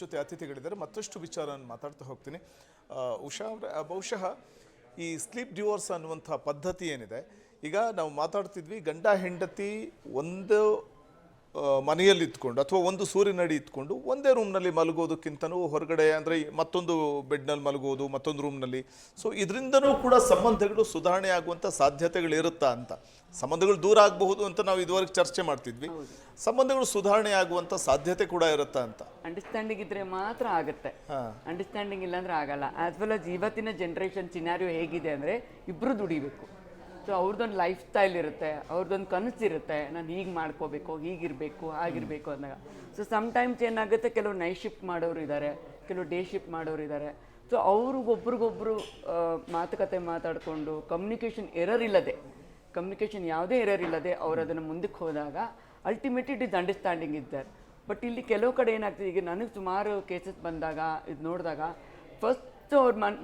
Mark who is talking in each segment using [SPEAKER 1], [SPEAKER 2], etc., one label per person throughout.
[SPEAKER 1] ಜೊತೆ ಅತಿಥಿಗಳಿದ್ದಾರೆ ಮತ್ತಷ್ಟು ವಿಚಾರವನ್ನು ಮಾತಾಡ್ತಾ ಹೋಗ್ತೀನಿ. ಉಷಾ ಅವರ ಬಹುಶಃ ಈ ಸ್ಲೀಪ್ ಡಿವೋರ್ಸ್ ಅನ್ನುವಂಥ ಪದ್ಧತಿ ಏನಿದೆ, ಈಗ ನಾವು ಮಾತಾಡ್ತಿದ್ವಿ ಗಂಡ ಹೆಂಡತಿ ಒಂದು ಮನೆಯಲ್ಲಿ ಇದ್ಕೊಂಡು ಅಥವಾ ಒಂದು ಸೂರಿನಡಿ ಇದ್ಕೊಂಡು ಒಂದೇ ರೂಮ್ನಲ್ಲಿ ಮಲಗೋದಕ್ಕಿಂತನೂ ಹೊರಗಡೆ ಅಂದರೆ ಮತ್ತೊಂದು ಬೆಡ್ನಲ್ಲಿ ಮಲಗೋದು ಮತ್ತೊಂದು ರೂಮ್ನಲ್ಲಿ, ಸೊ ಇದರಿಂದನೂ ಕೂಡ ಸಂಬಂಧಗಳು ಸುಧಾರಣೆ ಆಗುವಂಥ ಸಾಧ್ಯತೆಗಳಿರುತ್ತಾ ಅಂತ. ಸಂಬಂಧಗಳು ದೂರ ಆಗಬಹುದು ಅಂತ ನಾವು ಇದುವರೆಗೆ ಚರ್ಚೆ ಮಾಡ್ತಿದ್ವಿ, ಸಂಬಂಧಗಳು ಸುಧಾರಣೆ ಆಗುವಂಥ ಸಾಧ್ಯತೆ ಕೂಡ ಇರುತ್ತಾ ಅಂತ.
[SPEAKER 2] ಅಂಡರ್ಸ್ಟ್ಯಾಂಡಿಂಗ್ ಇದ್ರೆ ಮಾತ್ರ ಆಗುತ್ತೆ, ಅಂಡರ್ಸ್ಟ್ಯಾಂಡಿಂಗ್ ಇಲ್ಲ ಅಂದ್ರೆ ಆಗಲ್ಲ. ಆಸ್ ವೆಲ್ ಆಸ್ ಇವತ್ತಿನ ಜನರೇಷನ್ ಸಿನಾರಿಯೋ ಹೇಗಿದೆ ಅಂದರೆ ಇಬ್ಬರು ದುಡಿಬೇಕು. ಸೊ ಅವ್ರದ್ದೊಂದು ಲೈಫ್ ಸ್ಟೈಲ್ ಇರುತ್ತೆ, ಅವ್ರದ್ದೊಂದು ಕನಸಿರುತ್ತೆ, ನಾನು ಹೀಗೆ ಮಾಡ್ಕೋಬೇಕು, ಹೀಗಿರಬೇಕು, ಆಗಿರಬೇಕು ಅಂದಾಗ. ಸೊ ಸಮ್ಟೈಮ್ಸ್ ಏನಾಗುತ್ತೆ, ಕೆಲವು ನೈಟ್ ಶಿಫ್ಟ್ ಮಾಡೋರು ಇದ್ದಾರೆ, ಕೆಲವು ಡೇ ಶಿಫ್ಟ್ ಮಾಡೋರು ಇದ್ದಾರೆ. ಸೊ ಅವ್ರಿಗೊಬ್ರಿಗೊಬ್ರು ಮಾತುಕತೆ ಮಾತಾಡಿಕೊಂಡು ಕಮ್ಯುನಿಕೇಷನ್ ಯಾವುದೇ ಎರರ್ ಇಲ್ಲದೆ ಅವ್ರು ಅದನ್ನು ಮುಂದಕ್ಕೆ ಹೋದಾಗ ಅಲ್ಟಿಮೇಟ್ಲಿ ಇಟ್ ಇಸ್ ಅಂಡರ್ಸ್ಟ್ಯಾಂಡಿಂಗ್ ಇದ್ದಾರೆ. ಬಟ್ ಇಲ್ಲಿ ಕೆಲವು ಕಡೆ ಏನಾಗ್ತದೆ, ಈಗ ನನಗೆ ಸುಮಾರು ಕೇಸಸ್ ಬಂದಾಗ ಇದು ನೋಡಿದಾಗ ಫಸ್ಟ್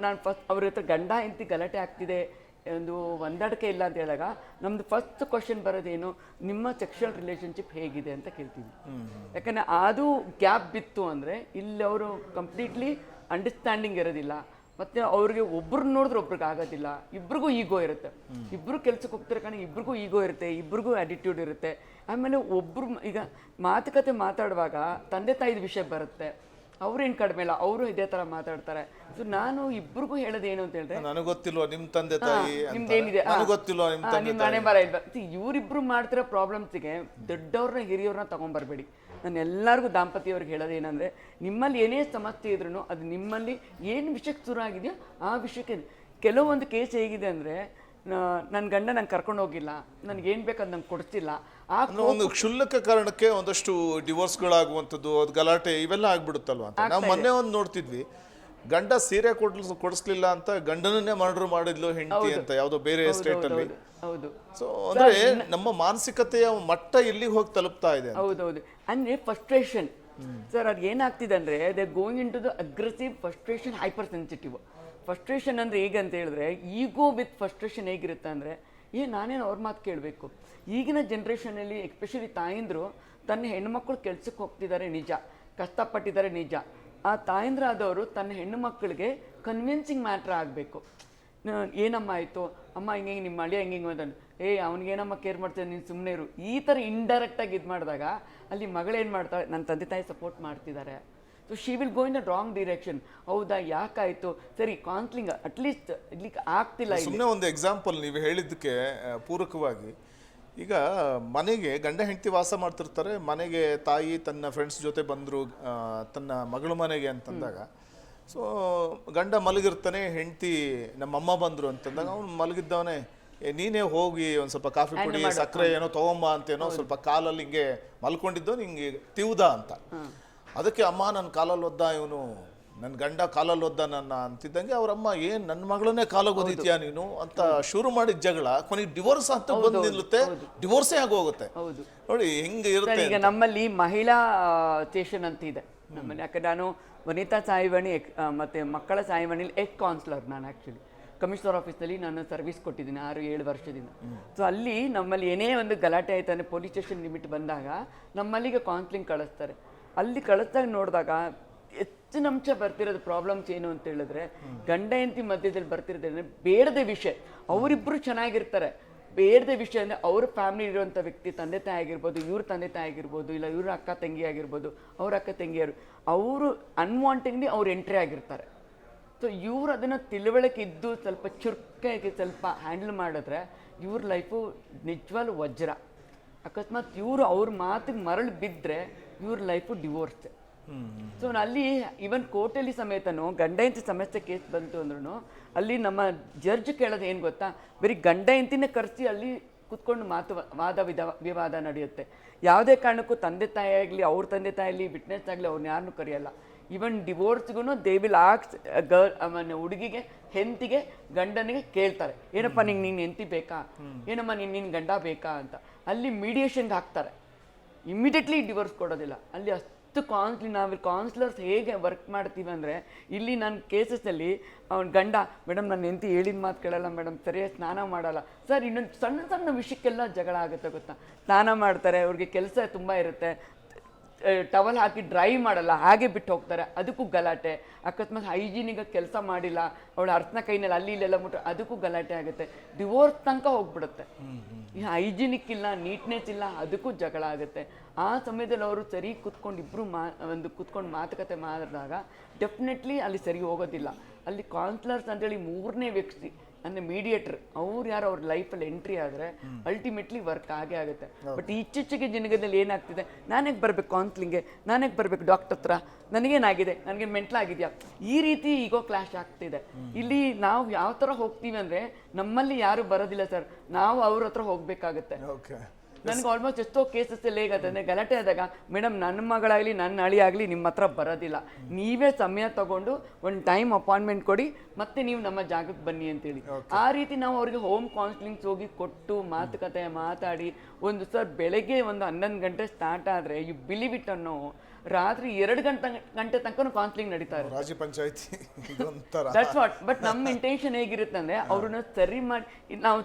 [SPEAKER 2] ನಾನು ಅವ್ರ ಹತ್ರ ಗಂಡ ಹೆಂಡತಿ ಗಲಾಟೆ ಆಗ್ತಿದೆ, ಒಂದು ಹೊಂದಾಣಿಕೆ ಇಲ್ಲ ಅಂತ ಹೇಳಿದಾಗ ನಮ್ದು ಫಸ್ಟ್ ಕ್ವಶನ್ ಬರೋದೇನು, ನಿಮ್ಮ ಸೆಕ್ಷುವಲ್ ರಿಲೇಷನ್ಶಿಪ್ ಹೇಗಿದೆ ಅಂತ ಕೇಳ್ತೀವಿ. ಯಾಕಂದರೆ ಅದು ಗ್ಯಾಪ್ ಬಿತ್ತು ಅಂದರೆ ಇಲ್ಲಿ ಅವರು ಕಂಪ್ಲೀಟ್ಲಿ ಅಂಡರ್ಸ್ಟ್ಯಾಂಡಿಂಗ್ ಇರೋದಿಲ್ಲ. ಮತ್ತು ಅವ್ರಿಗೆ ಒಬ್ರು ನೋಡಿದ್ರೆ ಒಬ್ರಿಗೆ ಆಗೋದಿಲ್ಲ, ಇಬ್ರಿಗೂ ಈಗೋ ಇರುತ್ತೆ, ಇಬ್ಬರು ಕೆಲ್ಸಕ್ಕೆ ಹೋಗ್ತಾರೆ ಕಾರಣ ಇಬ್ರಿಗೂ ಈಗೋ ಇರುತ್ತೆ, ಇಬ್ರಿಗೂ ಆ್ಯಟಿಟ್ಯೂಡ್ ಇರುತ್ತೆ. ಆಮೇಲೆ ಒಬ್ಬರು ಈಗ ಮಾತುಕತೆ ಮಾತಾಡುವಾಗ ತಂದೆ ತಾಯಿದ ವಿಷಯ ಬರುತ್ತೆ, ಅವ್ರೇನು ಕಡಿಮೆ ಇಲ್ಲ, ಅವರು ಇದೇ ಥರ ಮಾತಾಡ್ತಾರೆ. ಸೊ ನಾನು ಇಬ್ರಿಗೂ ಹೇಳೋದೇನು ಅಂತ ಹೇಳಿದ್ರೆ,
[SPEAKER 1] ನನಗೆ ಗೊತ್ತಿಲ್ವಾ ನಿಮ್ಮ ತಂದೆ ತಾಯಿ,
[SPEAKER 2] ನಿಮ್ದೇನಿದೆ
[SPEAKER 1] ಗೊತ್ತಿಲ್ವಾ
[SPEAKER 2] ನಿಮ್ಮ ಮನೆ ಬರ ಇಲ್ಲ. ಇವರಿಬ್ರು ಮಾಡ್ತಿರೋ ಪ್ರಾಬ್ಲಮ್ಸಿಗೆ ದೊಡ್ಡವ್ರನ್ನ ಹಿರಿಯವ್ರನ್ನ ತೊಗೊಂಬರ್ಬೇಡಿ. ನಾನು ಎಲ್ಲರಿಗೂ ದಾಂಪತ್ಯವ್ರಿಗೆ ಹೇಳೋದೇನೆಂದರೆ, ನಿಮ್ಮಲ್ಲಿ ಏನೇ ಸಮಸ್ಯೆ ಇದ್ರೂ ಅದು ನಿಮ್ಮಲ್ಲಿ ಏನು ವಿಷಯಕ್ಕೆ ಶುರು ಆಗಿದೆಯೋ ಆ ವಿಷಯಕ್ಕೆ. ಕೆಲವೊಂದು ಕೇಸ್ ಹೇಗಿದೆ ಅಂದರೆ, ನನ್ನ ಗಂಡ ನಂಗೆ ಕರ್ಕೊಂಡು ಹೋಗಿಲ್ಲ, ನನಗೇನು ಬೇಕು ಅದು ನಂಗೆ ಕೊಡ್ತಿಲ್ಲ, ಆ
[SPEAKER 1] ಒಂದು ಕ್ಷುಲ್ಲಕ ಕಾರಣಕ್ಕೆ ಒಂದಷ್ಟು ಡಿವೋರ್ಸ್ಗಳಾಗುವಂಥದ್ದು, ಅದು ಗಲಾಟೆ ಇವೆಲ್ಲ ಆಗ್ಬಿಡುತ್ತಲ್ವ ಅಂತ. ನಾವು ಮೊನ್ನೆ ಒಂದು ನೋಡ್ತಿದ್ವಿ, ಗಂಡ ಸೀರೆ ಕೊಡಿಸ್ಲಿಲ್ಲ ಅಂತ ಗಂಡನನ್ನೇ ಮರ್ಡರ್ ಮಾಡಿದ್ಲು ಹೆಂಡತಿ ಅಂತ, ಯಾವುದೋ ಬೇರೆ ಸ್ಟೇಟ್ ಅಲ್ಲಿ.
[SPEAKER 2] ಹೌದು.
[SPEAKER 1] ಸೊ ಅಂದ್ರೆ ನಮ್ಮ ಮಾನಸಿಕತೆಯ ಮಟ್ಟ ಎಲ್ಲಿಗೆ ಹೋಗಿ ತಲುಪ್ತಾ ಇದೆ.
[SPEAKER 2] ಹೌದೌದು. ಅಂದ್ರೆ ಫ್ರಸ್ಟ್ರೇಷನ್ ಸರ್, ಅದು ಏನಾಗ್ತಿದೆ ಅಂದ್ರೆ they going into the aggressive frustration, hyper sensitive. Frustration ಅಂದರೆ ಹೇಗೆ ಅಂತ ಹೇಳಿದ್ರೆ, ಈಗೋ ವಿತ್ ಫ್ರಸ್ಟ್ರೇಷನ್ ಹೇಗಿರುತ್ತೆ ಅಂದರೆ, ನಾನೇನು ಅವ್ರ ಮಾತು ಕೇಳಬೇಕು. ಈಗಿನ ಜನ್ರೇಷನಲ್ಲಿ ಎಸ್ಪೆಷಲಿ ತಾಯಂದರು ತನ್ನ ಹೆಣ್ಣುಮಕ್ಕಳು ಕೆಲ್ಸಕ್ಕೆ ಹೋಗ್ತಿದ್ದಾರೆ ನಿಜ, ಕಷ್ಟಪಟ್ಟಿದ್ದಾರೆ ನಿಜ. ಆ ತಾಯಂದ್ರಾದವರು ತನ್ನ ಹೆಣ್ಣು ಮಕ್ಕಳಿಗೆ ಕನ್ವಿನ್ಸಿಂಗ್ ಮ್ಯಾಟ್ರ್ ಆಗಬೇಕು. ಏನಮ್ಮ ಆಯಿತು ಅಮ್ಮ, ಹಿಂಗೆ ನಿಮ್ಮ ಅಳಿಯ ಹಿಂಗೆ ಅಂತಾನೆ, ಅವ್ನಿಗೇನಮ್ಮ ಕೇರ್ ಮಾಡ್ತಾರೆ, ನೀನು ಸುಮ್ಮನೆ ಇರು, ಈ ಥರ ಇಂಡೈರೆಕ್ಟಾಗಿ ಇದು ಮಾಡಿದಾಗ ಅಲ್ಲಿ ಮಗಳೇನು ಮಾಡ್ತಾಳೆ, ನನ್ನ ತಂದೆ ತಾಯಿ ಸಪೋರ್ಟ್ ಮಾಡ್ತಿದ್ದಾರೆ. So she will go in the wrong direction. ಹೌದಾ, ಯಾಕಾಯಿತು, ಸರಿ ಕೌನ್ಸಿಲಿಂಗ್ ಅಟ್ಲೀಸ್ಟ್ ಇಡ್ಲಿಕ್ಕೆ ಆಗ್ತಿಲ್ಲ.
[SPEAKER 1] ಸುಮ್ಮನೆ ಒಂದು ಎಕ್ಸಾಂಪಲ್ ನೀವು ಹೇಳಿದ್ದಕ್ಕೆ ಪೂರಕವಾಗಿ, ಈಗ ಮನೆಗೆ ಗಂಡ ಹೆಂಡತಿ ವಾಸ ಮಾಡ್ತಿರ್ತಾರೆ, ಮನೆಗೆ ತಾಯಿ ತನ್ನ ಫ್ರೆಂಡ್ಸ್ ಜೊತೆ ಬಂದರು ತನ್ನ ಮಗಳ ಮನೆಗೆ ಅಂತಂದಾಗ, ಸೊ ಗಂಡ ಮಲಗಿರ್ತಾನೆ, ಹೆಂಡತಿ ನಮ್ಮಮ್ಮ ಬಂದರು ಅಂತಂದಾಗ ಅವ್ನು ಮಲಗಿದ್ದವನೇ, ನೀನೇ ಹೋಗಿ ಒಂದು ಸ್ವಲ್ಪ ಕಾಫಿ ಪುಡಿ ಸಕ್ಕರೆ ಏನೋ ತಗೊಂಬ ಅಂತೇನೋ ಸ್ವಲ್ಪ ಕಾಲಲ್ಲಿ ಹಿಂಗೆ ಮಲ್ಕೊಂಡಿದ್ದವನು ಹಿಂಗೆ ತಿವ್ದ ಅಂತ. ಅದಕ್ಕೆ ಅಮ್ಮ ನನ್ನ ಕಾಲಲ್ಲಿ ಒದ್ದ ಇವನು, ನನ್ನ ಗಂಡ ಕಾಲಲ್ಲಿ ಒದ್ದ ನನ್ನ ಅಂತಿದ್ದಂಗೆ ಅವರಮ್ಮ, ಏನು ನನ್ನ ಮಗಳನ್ನೇ ಕಾಲಾಗೋದಿತ್ಯಾ ನೀನು ಅಂತ ಶುರು ಮಾಡಿದ ಜಗಳ ಕೊನೆಗೆ ಡಿವೋರ್ಸ್ ಅಂತ ಬಂದು ನಿಲ್ಲುತ್ತೆ, ಡಿವೋರ್ಸೇ ಆಗೋಗುತ್ತೆ. ನೋಡಿ ಹೆಂಗೆ ಇರುತ್ತೆ.
[SPEAKER 2] ಈಗ ನಮ್ಮಲ್ಲಿ ಮಹಿಳಾ ಸ್ಟೇಷನ್ ಅಂತ ಇದೆ ನಮ್ಮಲ್ಲಿ. ಯಾಕಂದ್ರೆ ನಾನು ವನಿತಾ ಸಾಯಿವಾಣಿ ಮತ್ತು ಮಕ್ಕಳ ಸಾಯಿವಾಣಿಲಿ ಕೌನ್ಸಿಲರ್. ನಾನು ಆ್ಯಕ್ಚುಲಿ ಕಮಿಷನರ್ ಆಫೀಸಲ್ಲಿ ನಾನು ಸರ್ವಿಸ್ ಕೊಟ್ಟಿದ್ದೀನಿ 6-7 ವರ್ಷದಿಂದ. ಸೊ ಅಲ್ಲಿ ನಮ್ಮಲ್ಲಿ ಏನೇ ಒಂದು ಗಲಾಟೆ ಆಯ್ತಾನೆ, ಪೊಲೀಸ್ ಸ್ಟೇಷನ್ ಲಿಮಿಟ್ ಬಂದಾಗ ನಮ್ಮಲ್ಲಿಗೆ ಕೌನ್ಸಿಲಿಂಗ್ ಕಳಿಸ್ತಾರೆ. ಅಲ್ಲಿ ಕಳಿಸ್ದಾಗ ನೋಡಿದಾಗ ಹೆಚ್ಚಿನ ಅಂಶ ಬರ್ತಿರೋದು ಪ್ರಾಬ್ಲಮ್ಸ್ ಏನು ಅಂತ ಹೇಳಿದ್ರೆ, ಗಂಡ ಹೆಂಡತಿ ಮಧ್ಯದಲ್ಲಿ ಬರ್ತಿರೋದೇನೆ ಬೇಡದ ವಿಷಯ. ಅವರಿಬ್ಬರು ಚೆನ್ನಾಗಿರ್ತಾರೆ, ಬೇಡದ ವಿಷಯ ಅಂದರೆ ಅವ್ರ ಫ್ಯಾಮಿಲಿ ಇರುವಂಥ ವ್ಯಕ್ತಿ, ತಂದೆ ತಾಯಿ ಆಗಿರ್ಬೋದು, ಇವ್ರ ತಂದೆ ತಾಯಿ ಆಗಿರ್ಬೋದು, ಇಲ್ಲ ಇವ್ರ ಅಕ್ಕ ತಂಗಿ ಆಗಿರ್ಬೋದು, ಅವ್ರ ಅಕ್ಕ ತಂಗಿಯರು, ಅವರು ಅನ್ವಾಂಟೆಡ್ಲಿ ಅವ್ರು ಎಂಟ್ರಿ ಆಗಿರ್ತಾರೆ. ಸೊ ಇವ್ರು ಅದನ್ನು ತಿಳುವಳಿಕೆ ಇದ್ದು ಸ್ವಲ್ಪ ಚುರುಕಾಗಿ ಸ್ವಲ್ಪ ಹ್ಯಾಂಡಲ್ ಮಾಡಿದ್ರೆ ಇವ್ರ ಲೈಫು ನಿಜವಾಗ್ಲೂ ವಜ್ರ. ಅಕಸ್ಮಾತ್ ಇವರು ಅವ್ರ ಮಾತಿಗೆ ಮರಳು ಬಿದ್ದರೆ ಇವ್ರ ಲೈಫು ಡಿವೋರ್ಸ್. ಸೊ ಅಲ್ಲಿ ಈವನ್ ಕೋರ್ಟಲ್ಲಿ ಸಮೇತನೂ ಗಂಡ ಹೆಂಡತಿ ಸಮಸ್ಯೆ ಕೇಸ್ ಬಂತು ಅಂದ್ರೂ ಅಲ್ಲಿ ನಮ್ಮ ಜಡ್ಜ್ ಕೇಳೋದು ಏನು ಗೊತ್ತಾ, ಬರೀ ಗಂಡ ಹೆಂಡತಿನೇ ಕರೆಸಿ ಅಲ್ಲಿ ಕೂತ್ಕೊಂಡು ವಿವಾದ ನಡೆಯುತ್ತೆ. ಯಾವುದೇ ಕಾರಣಕ್ಕೂ ತಂದೆ ತಾಯಿ ಆಗಲಿ, ಅವ್ರ ತಂದೆ ತಾಯಿ ಆಗಲಿ, ವಿಟ್ನೆಸ್ ಆಗಲಿ, ಅವ್ರನ್ನ ಯಾರನ್ನೂ ಕರೆಯಲ್ಲ. ಈವನ್ ಡಿವೋರ್ಸ್ಗೂ ದೇ ವಿಲ್ ಆಕ್ಸ್ ಹುಡುಗಿಗೆ ಹೆಂಡತಿಗೆ ಗಂಡನಿಗೆ ಕೇಳ್ತಾರೆ, ಏನಪ್ಪ ನಿಂಗೆ ನೀನು ಹೆಂಡತಿ ಬೇಕಾ, ಏನಮ್ಮ ನಿನ್ನ ಗಂಡ ಬೇಕಾ ಅಂತ. ಅಲ್ಲಿ ಮೀಡಿಯೇಷನ್ಗೆ ಹಾಕ್ತಾರೆ, ಇಮಿಡಿಯೇಟ್ಲಿ ಡಿವೋರ್ಸ್ ಕೊಡೋದಿಲ್ಲ. ಅಲ್ಲಿ ಅಷ್ಟು ನಾವು ಕೌನ್ಸಿಲರ್ಸ್ ಹೇಗೆ ವರ್ಕ್ ಮಾಡ್ತೀವಿ ಅಂದರೆ, ಇಲ್ಲಿ ನನ್ನ ಕೇಸಸ್ಸಲ್ಲಿ ಅವ್ನ ಗಂಡ, ಮೇಡಮ್ ನನ್ನ ಹೆಂಡತಿ ಹೇಳಿದ ಮಾತು ಕೇಳಲ್ಲ ಮೇಡಮ್, ಸರಿಯಾಗಿ ಸ್ನಾನ ಮಾಡಲ್ಲ ಸರ್, ಇನ್ನೊಂದು ಸಣ್ಣ ಸಣ್ಣ ವಿಷಯಕ್ಕೆಲ್ಲ ಜಗಳ ಆಗುತ್ತೆ ಗೊತ್ತಾ. ಸ್ನಾನ ಮಾಡ್ತಾರೆ, ಅವ್ರಿಗೆ ಕೆಲಸ ತುಂಬ ಇರುತ್ತೆ, ಟವಲ್ ಹಾಕಿ ಡ್ರೈ ಮಾಡಲ್ಲ, ಹಾಗೆ ಬಿಟ್ಟು ಹೋಗ್ತಾರೆ, ಅದಕ್ಕೂ ಗಲಾಟೆ. ಅಕಸ್ಮಾತ್ ಹೈಜೀನಿಗೆ ಕೆಲಸ ಮಾಡಿಲ್ಲ, ಅವಳ ಅರ್ಥನ ಕೈನಲ್ಲಿ ಅಲ್ಲಿ ಇಲ್ಲೆಲ್ಲ ಮುಟ್ಟ, ಅದಕ್ಕೂ ಗಲಾಟೆ ಆಗುತ್ತೆ. ಡಿವೋರ್ಸ್ ತನಕ ಹೋಗ್ಬಿಡುತ್ತೆ. ಈ ಹೈಜಿನಿಕ್ ಇಲ್ಲ, ನೀಟ್ನೆಸ್ ಇಲ್ಲ, ಅದಕ್ಕೂ ಜಗಳ ಆಗುತ್ತೆ. ಆ ಸಮಯದಲ್ಲಿ ಅವರು ಸರಿ ಕುತ್ಕೊಂಡು ಇಬ್ಬರು ಕುತ್ಕೊಂಡು ಮಾತುಕತೆ ಮಾಡಿದಾಗ ಡೆಫಿನೆಟ್ಲಿ ಅಲ್ಲಿ ಸರಿ ಹೋಗೋದಿಲ್ಲ. ಅಲ್ಲಿ ಕೌನ್ಸಿಲರ್ಸ್ ಅಂತೇಳಿ ಮೂರನೇ ವ್ಯಕ್ತಿ ಅಂದರೆ ಮೀಡಿಯೇಟರ್, ಅವ್ರು ಯಾರು ಅವ್ರ ಲೈಫಲ್ಲಿ ಎಂಟ್ರಿ ಆದರೆ ಅಲ್ಟಿಮೇಟ್ಲಿ ವರ್ಕ್ ಆಗೇ ಆಗುತ್ತೆ. ಬಟ್ ಇತ್ತೀಚೆಗೆ ಜನಗದಲ್ಲಿ ಏನಾಗ್ತಿದೆ, ನಾನೇ ಬರಬೇಕು ಕೌನ್ಸಿಲಿಂಗ್ಗೆ, ನಾನೇ ಬರಬೇಕು ಡಾಕ್ಟರ್ ಹತ್ರ, ನನಗೇನಾಗಿದೆ, ನನಗೆ ಮೆಂಟ್ಲಾಗಿದೆಯಾ, ಈ ರೀತಿ ಈಗೋ ಕ್ಲಾಶ್ ಆಗ್ತಿದೆ. ಇಲ್ಲಿ ನಾವು ಯಾವ ಥರ ಹೋಗ್ತೀವಿ ಅಂದರೆ, ನಮ್ಮಲ್ಲಿ ಯಾರು ಬರೋದಿಲ್ಲ ಸರ್, ನಾವು ಅವ್ರ ಹತ್ರ ಹೋಗಬೇಕಾಗತ್ತೆ. ನನಗೆ ಆಲ್ಮೋಸ್ಟ್ ಎಷ್ಟೋ ಕೇಸಸ್ ಎಲ್ಲ ಹೇಗಂತಂದರೆ, ಗಲಾಟೆ ಆದಾಗ ಮೇಡಮ್ ನನ್ನ ಮಗಳಾಗಲಿ ನನ್ನ ಅಳಿ ಆಗಲಿ ನಿಮ್ಮ ಹತ್ರ ಬರೋದಿಲ್ಲ, ನೀವೇ ಸಮಯ ತಗೊಂಡು ಒಂದು ಟೈಮ್ ಅಪಾಯಿಂಟ್ಮೆಂಟ್ ಕೊಡಿ, ಮತ್ತೆ ನೀವು ನಮ್ಮ ಜಾಗಕ್ಕೆ ಬನ್ನಿ ಅಂತೇಳಿ. ಆ ರೀತಿ ನಾವು ಅವ್ರಿಗೆ ಹೋಮ್ ಕೌನ್ಸಿಲಿಂಗ್ಸ್ ಹೋಗಿ ಕೊಟ್ಟು ಮಾತುಕತೆ ಮಾತಾಡಿ, ಒಂದು ಸರ್ ಬೆಳಗ್ಗೆ ಒಂದು 11 ಗಂಟೆ ಸ್ಟಾರ್ಟ್ ಆದರೆ ಯು ಬಿಲೀವ್ ಇಟ್ ಅನ್ನೋ ರಾತ್ರಿ 2 ಗಂಟೆ ತನಕ ಕೌನ್ಸಿಲಿಂಗ್ ನಡೀತಾ ಇದೆ.
[SPEAKER 1] ರಾಜ್ಯ ಪಂಚಾಯತಿ
[SPEAKER 2] ದಟ್ಸ್ ವಾಟ್. ಬಟ್ ನಮ್ಮ ಇಂಟೆನ್ಷನ್ ಹೇಗಿರುತ್ತೆ ಅಂದರೆ, ಅವ್ರನ್ನ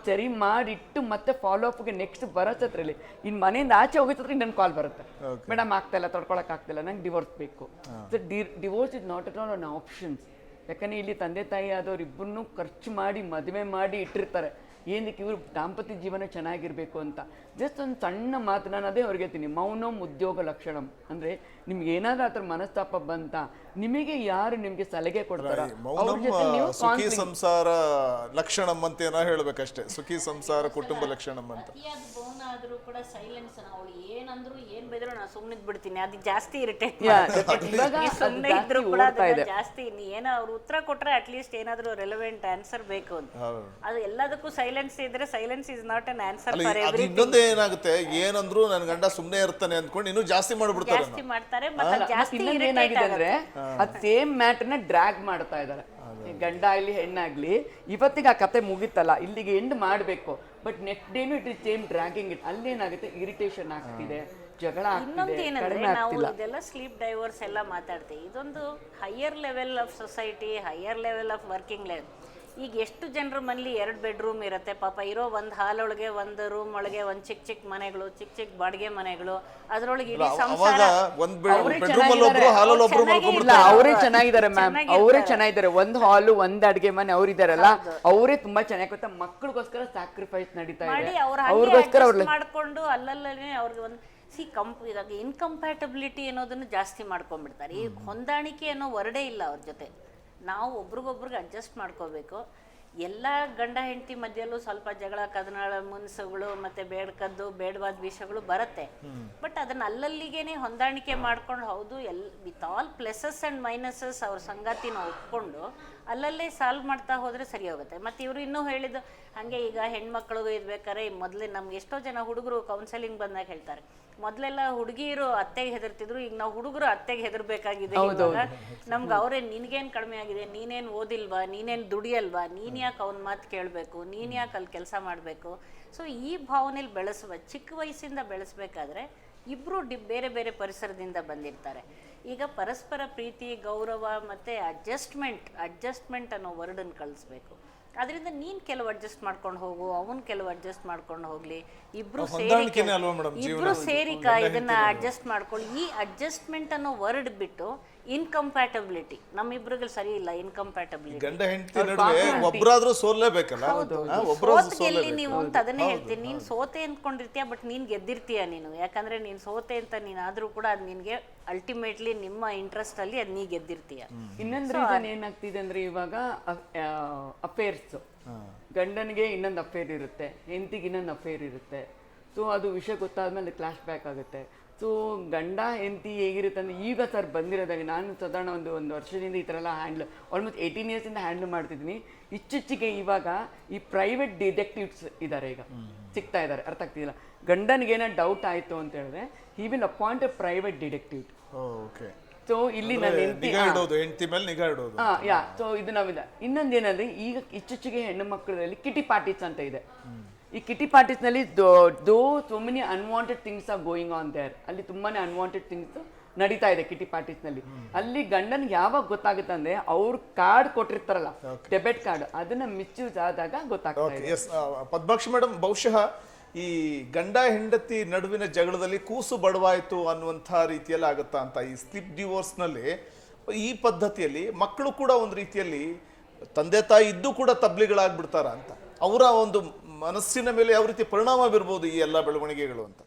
[SPEAKER 2] ಸರಿ ಮಾಡಿಟ್ಟು ಮತ್ತೆ ಫಾಲೋ ಅಪ್ಗೆ ನೆಕ್ಸ್ಟ್ ಬರೋತ್ತದ್ರಲ್ಲಿ ಇನ್ನು ಮನೆಯಿಂದ ಆಚೆ ಹೋಗಿದ್ರೆ ಇನ್ನೊಂದು ಕಾಲ್ ಬರುತ್ತೆ, ಮೇಡಮ್ ಆಗ್ತಾಯಿಲ್ಲ, ತಡ್ಕೊಳಕ್ ಆಗ್ತಿಲ್ಲ, ನಂಗೆ ಡಿವೋರ್ಸ್ ಬೇಕು. So divorce is not at all an options. ಯಾಕಂದರೆ ಇಲ್ಲಿ ತಂದೆ ತಾಯಿ ಆದವ್ರು ಇಬ್ಬರನ್ನೂ ಖರ್ಚು ಮಾಡಿ ಮದುವೆ ಮಾಡಿ ಇಟ್ಟಿರ್ತಾರೆ, ಏನಕ್ಕೆ ಇವರು ದಾಂಪತ್ಯ ಜೀವನ ಚೆನ್ನಾಗಿರಬೇಕು ಅಂತ. ಜಸ್ಟ್ ಒಂದು ಸಣ್ಣ ಮಾತು ನಾನು ಅದೇ ಅವ್ರಿಗೆ ಹೇಳ್ತೀನಿ, ಮೌನಂ ಉದ್ಯೋಗ ಲಕ್ಷಣಂ. ಅಂದರೆ ನಿಮ್ಗೆ ಏನಾದ್ರೂ ಆ ಥರ ಮನಸ್ತಾಪ ಬಂತ, ನಿಮಗೆ ಯಾರು ನಿಮಗೆ ಸಲಹೆ ಕೊಡ್ತಾರ,
[SPEAKER 3] ಸುಖಿ ಸಂಸಾರ ಲಕ್ಷಣಂ ಅಂತ ಏನೋ ಹೇಳ್ಬೇಕಷ್ಟೇ, ಸುಖಿ ಸಂಸಾರ ಕುಟುಂಬ ಲಕ್ಷಣಂ ಅಂತ.
[SPEAKER 4] ಮೌನ ಆದ್ರೂ ಕೂಡ ಸೈಲೆನ್ಸ್, ಅವಳು ಏನಂದ್ರು ಏನ್ ಬೈದ್ರು ನಾನು ಸುಮ್ಮನೆ ಬಿಡ್ತೀನಿ, ಅದು ಜಾಸ್ತಿ ಇರಿಟೇಟ್. ಸುಮ್ಮನೆ ಇದ್ರು ಕೂಡ ಜಾಸ್ತಿ ಏನೋ ಅವ್ರು ಉತ್ತರ ಕೊಟ್ರೆ ಅಟ್ಲೀಸ್ಟ್ ಏನಾದ್ರು ರೆಲೆವೆಂಟ್ ಆನ್ಸರ್ ಬೇಕು ಅಂತ. ಅದು ಎಲ್ಲದಕ್ಕೂ ಸೈಲೆನ್ಸ್ ಇದ್ರೆ silence is not an answer for everything.
[SPEAKER 3] ಇನ್ನೊಂದು ಏನಾಗುತ್ತೆ, ಏನಂದ್ರು ನನ್ನ ಗಂಡ ಸುಮ್ಮನೆ ಇರ್ತಾನೆ ಅಂದ್ಕೊಂಡು ಇನ್ನೂ ಜಾಸ್ತಿ ಮಾಡ್ಬಿಡ್ತಾರೆ,
[SPEAKER 4] ಜಾಸ್ತಿ ಮಾಡ್ತಾರೆ. ಮತ್ತೆ ಜಾಸ್ತಿ
[SPEAKER 2] ಏನಾಗಿದೆ ಅಂದ್ರೆ, ಅದು ಸೇಮ್ ಮ್ಯಾಟರ್ನ ಡ್ರ್ಯಾಗ್ ಮಾಡ್ತಾ ಇದ್ದಾರೆ. ಗಂಡ ಆಗ್ಲಿ ಹೆಣ್ಣಾಗ್ಲಿ, ಇವತ್ತಿಗೆ ಆ ಕತೆ ಮುಗಿತಲ್ಲ, ಇಲ್ಲಿಗೆ ಎಂಡ್ ಮಾಡಬೇಕು, ಬಟ್ ನೆಕ್ಸ್ಟ್ ಡೇನು it is same dragging it. ಅಲ್ಲೇನಾಗುತ್ತೆ, ಇರಿಟೇಷನ್ ಆಗ್ತಿದೆ, ಜಗಳ ಆಗ್ತಿದೆ, ಕಡಿಮೆ ಆಗ್ತಿಲ್ಲ.
[SPEAKER 4] ಇದೆಲ್ಲ ಸ್ಲೀಪ್ ಡೈವರ್ಸ್ ಎಲ್ಲ ಮಾತಾಡ್ತೀವಿ. ಇದೊಂದು higher level of society, higher level of working level. ಈಗ ಎಷ್ಟು ಜನರ ಮನೇಲಿ 2 ಬೆಡ್ರೂಮ್ ಇರುತ್ತೆ ಪಾಪ, ಇರೋ ಒಂದು ಹಾಲ್ ಒಳಗೆ, ಒಂದು ರೂಮ್ ಒಳಗೆ, ಒಂದು ಚಿಕ್ಕ ಚಿಕ್ಕ ಮನೆಗಳು, ಚಿಕ್ಕ ಚಿಕ್ಕ ಬಾಡಿಗೆ ಮನೆಗಳು, ಅದ್ರೊಳಗೆ ಇಡೀ ಸಂಸಾರ.
[SPEAKER 2] ಅವರೇ ಚೆನ್ನಾಗಿದ್ದಾರೆ ಮ್ಯಾಮ್, ಅವರೇ ಚೆನ್ನಾಗಿದ್ದಾರೆ. ಒಂದು ಹಾಲು, ಒಂದು ಅಡಿಗೆ ಮನೆ ಅವ್ರಿದಾರಲ್ಲ, ಅವರೇ ತುಂಬಾ ಚೆನ್ನಾಗಿ ಗೊತ್ತಾ, ಮಕ್ಕಳಿಗೋಸ್ಕರ ಸ್ಯಾಕ್ರಿಫೈಸ್ ನಡೀತಾ ಇದೆ, ಅವ್ರಿಗೋಸ್ಕರ ಮಾಡ್ಕೊಂಡು
[SPEAKER 4] ಅಲ್ಲಲ್ಲೇ ಅವ್ರಿಗೆ ಒಂದು ಇದಾಗ ಇನ್ಕಂಪ್ಯಾಟಬಿಲಿಟಿ ಅನ್ನೋದನ್ನು ಜಾಸ್ತಿ ಮಾಡ್ಕೊಂಡ್ಬಿಡ್ತಾರೆ. ಈ ಹೊಂದಾಣಿಕೆ ಅನ್ನೋ ವರ್ಡೇ ಇಲ್ಲ ಅವ್ರ ಜೊತೆ. ನಾವು ಒಬ್ರಿಗೊಬ್ರಿಗೆ ಅಡ್ಜಸ್ಟ್ ಮಾಡ್ಕೋಬೇಕು. ಎಲ್ಲ ಗಂಡ ಹೆಂಡತಿ ಮಧ್ಯಲ್ಲೂ ಸ್ವಲ್ಪ ಜಗಳ, ಕದನಾಳ, ಮುನ್ಸುಗಳು, ಮತ್ತೆ ಬೇಡವಾದ ವಿಷಯಗಳು ಬರುತ್ತೆ. ಬಟ್ ಅದನ್ನ ಅಲ್ಲಲ್ಲಿಗೇನೆ ಹೊಂದಾಣಿಕೆ ಮಾಡ್ಕೊಂಡು, ಹೌದು ವಿತ್ ಆಲ್ ಪ್ಲಸಸ್ ಆ್ಯಂಡ್ ಮೈನಸಸ್ ಅವ್ರ ಸಂಗಾತಿನ ಒಪ್ಕೊಂಡು ಅಲ್ಲಲ್ಲೇ ಸಾಲ್ವ್ ಮಾಡ್ತಾ ಹೋದರೆ ಸರಿ ಹೋಗುತ್ತೆ. ಮತ್ತು ಇವರು ಇನ್ನೂ ಹೇಳಿದ್ದು ಹಾಗೆ, ಈಗ ಹೆಣ್ಮಕ್ಳಿಗೂ ಇರ್ಬೇಕಾದ್ರೆ ಮೊದಲೇ ನಮ್ಗೆ ಎಷ್ಟೋ ಜನ ಹುಡುಗರು ಕೌನ್ಸೆಲಿಂಗ್ ಬಂದಾಗ ಹೇಳ್ತಾರೆ, ಮೊದಲೆಲ್ಲ ಹುಡುಗಿರು ಅತ್ತೆಗೆ ಹೆದರ್ತಿದ್ರು, ಈಗ ನಾವು ಹುಡುಗರು ಅತ್ತೆಗೆ ಹೆದರ್ಬೇಕಾಗಿದೆ. ಇವಾಗ ನಮ್ಗೆ ಅವರೇ ನಿನ್ಗೇನು ಕಡಿಮೆ ಆಗಿದೆ, ನೀನೇನು ಓದಿಲ್ವಾ, ನೀನೇನು ದುಡಿಯಲ್ವಾ, ನೀನು ಯಾಕೆ ಅವ್ನ ಮಾತು ಕೇಳಬೇಕು, ನೀನು ಯಾಕೆ ಅಲ್ಲಿ ಕೆಲಸ ಮಾಡಬೇಕು. ಸೊ ಈ ಭಾವನೆಯಲ್ಲಿ ಚಿಕ್ಕ ವಯಸ್ಸಿಂದ ಬೆಳೆಸ್ಬೇಕಾದ್ರೆ ಇಬ್ಬರು ಬೇರೆ ಬೇರೆ ಪರಿಸರದಿಂದ ಬಂದಿರ್ತಾರೆ. ಈಗ ಪರಸ್ಪರ ಪ್ರೀತಿ, ಗೌರವ ಮತ್ತು ಅಡ್ಜಸ್ಟ್ಮೆಂಟ್ ಅನ್ನೋ ವರ್ಡನ್ನು ಕಳಿಸ್ಬೇಕು. ಅದರಿಂದ ನೀನು ಕೆಲವು ಅಡ್ಜಸ್ಟ್ ಮಾಡ್ಕೊಂಡು ಹೋಗು, ಅವನು ಕೆಲವು ಅಡ್ಜಸ್ಟ್ ಮಾಡ್ಕೊಂಡು ಹೋಗ್ಲಿ, ಇಬ್ರು ಸೇರಿ ಇದನ್ನ ಅಡ್ಜಸ್ಟ್ ಮಾಡ್ಕೊಳ್ಳಿ. ಈ ಅಡ್ಜಸ್ಟ್ಮೆಂಟ್ ಅನ್ನೋ ವರ್ಡ್ ಬಿಟ್ಟು ಇನ್ಕಂಪ್ಯಾಟಬಿಲಿಟಿ, ನಮ್ಮಿಬ್ರಿಗೆ ಸರಿ ಇಲ್ಲ, ಇನ್ಕಂಪ್ಯಾಟಬಿಲಿಟಿ.
[SPEAKER 3] ಗಂಡ ಹೆಂಡತಿ ನಡುವೆ ಒಬ್ಬರಾದ್ರೂ ಸೋಲ್ಲೇಬೇಕಲ್ಲ.
[SPEAKER 4] ಸೋತ್ಗೆಲ್ಲಿ ನೀವು ಅಂತ ಅದನ್ನೇ ಹೇಳ್ತೀನಿ. ನೀನು ಸೋತೆ ಅಂದ್ಕೊಂಡಿರ್ತೀಯ, ಬಟ್ ನೀನು ಗೆದ್ದಿರ್ತೀಯ ನೀನು. ಯಾಕಂದ್ರೆ ನೀನು ಸೋತೆ ಅಂತ ನೀನಾದ್ರೂ ಕೂಡ ಅದು ನಿನಗೆ ಅಲ್ಟಿಮೇಟ್ಲಿ ನಿಮ್ಮ ಇಂಟ್ರೆಸ್ಟ್ ಅಲ್ಲಿ ಅದು ನೀ ಗೆದ್ದಿರ್ತೀಯ.
[SPEAKER 2] ಇನ್ನೊಂದು ರೀಸನ್ ಏನಾಗ್ತಿದೆ ಅಂದ್ರೆ, ಇವಾಗ ಅಫೇರ್ಸ್, ಗಂಡನಿಗೆ ಇನ್ನೊಂದು ಅಫೇರ್ ಇರುತ್ತೆ, ಹೆಂಡತಿಗೆ ಇನ್ನೊಂದು ಅಫೇರ್ ಇರುತ್ತೆ. ಸೊ ಅದು ವಿಷಯ ಗೊತ್ತಾದ್ಮೇಲೆ ಕ್ಲಾಶ್ ಬ್ಯಾಕ್ ಆಗುತ್ತೆ. ಸೊ ಗಂಡ ಹೆಂಡತಿ ಹೇಗಿರುತ್ತೆ ಅಂದರೆ, ಈಗ ಸರ್ ಬಂದಿರೋದಾಗ ನಾನು ಸಾಧಾರಣ ಒಂದು ವರ್ಷದಿಂದ ಈ ಥರ ಎಲ್ಲ ಆಲ್ಮೋಸ್ಟ್ 18 ಇಯರ್ಸಿಂದ ಹ್ಯಾಂಡಲ್ ಮಾಡ್ತಿದ್ದೀನಿ. ಇತ್ತೀಚೆಗೆ ಇವಾಗ ಈ ಪ್ರೈವೇಟ್ ಡಿಟೆಕ್ಟಿವ್ಸ್ ಇದ್ದಾರೆ, ಈಗ ಸಿಗ್ತಾ ಇದ್ದಾರೆ. ಅರ್ಥ ಆಗ್ತಿಲ್ಲ, ಗಂಡನಿಗೇನೋ ಡೌಟ್ ಆಯಿತು ಅಂತ ಹೇಳಿದ್ರೆ he will appoint A private detective. So ಇಲ್ಲಿ ನಾನು
[SPEAKER 3] ಹೆಂಡತಿ ಮೇಲೆ ನಿಗಾ ಇಡೋದು.
[SPEAKER 2] ಸೊ ಇದು ನಾವಿಲ್ಲ. ಇನ್ನೊಂದೇನಂದ್ರೆ, ಈಗ ಇತ್ತೀಚೆಗೆ ಹೆಣ್ಣು ಮಕ್ಕಳಲ್ಲಿ ಕಿಟಿ ಪಾರ್ಟೀಸ್ ಅಂತ ಇದೆ. ಈ ಕಿಟಿ ಪಾರ್ಟೀಸ್ನಲ್ಲಿ so many unwanted things are going on there. ಅಲ್ಲಿ ತುಂಬಾನೇ ಅನ್ವಾಂಟೆಡ್ ಥಿಂಗ್ಸ್ ನಡೀತಾ ಇದೆ ಕಿಟಿ ಪಾರ್ಟೀಸ್ನಲ್ಲಿ. ಅಲ್ಲಿ ಗಂಡನ್ಗೆ ಯಾವಾಗ ಗೊತ್ತಾಗುತ್ತೆ ಅಂದ್ರೆ, ಅವ್ರು ಕಾರ್ಡ್ ಕೊಟ್ಟಿರ್ತಾರಲ್ಲ, ಡೆಬಿಟ್ ಕಾರ್ಡ್, ಅದನ್ನ ಮಿಸ್ಯೂಸ್ ಆದಾಗ ಗೊತ್ತಾಗ್ತದೆ.
[SPEAKER 3] ಪದ್ಮಾಕ್ಷಿ ಮೇಡಮ್, ಬಹುಶಃ
[SPEAKER 1] ಈ ಗಂಡ ಹೆಂಡತಿ ನಡುವಿನ ಜಗಳದಲ್ಲಿ ಕೂಸು ಬಡವಾಯಿತು ಅನ್ನುವಂಥ ರೀತಿಯಲ್ಲಿ ಆಗುತ್ತಾ ಅಂತ. ಈ ಸ್ಲಿಪ್ ಡಿವೋರ್ಸ್ನಲ್ಲಿ ಈ ಪದ್ಧತಿಯಲ್ಲಿ ಮಕ್ಕಳು ಕೂಡ ಒಂದು ರೀತಿಯಲ್ಲಿ ತಂದೆ ತಾಯಿ ಇದ್ದು ಕೂಡ ತಬ್ಲಿಗಳಾಗ್ಬಿಡ್ತಾರ ಅಂತ, ಅವರ ಒಂದು ಮನಸ್ಸಿನ ಮೇಲೆ ಯಾವ ರೀತಿ ಪರಿಣಾಮ ಬೀರ್ಬೋದು ಈ ಎಲ್ಲ ಬೆಳವಣಿಗೆಗಳು ಅಂತ.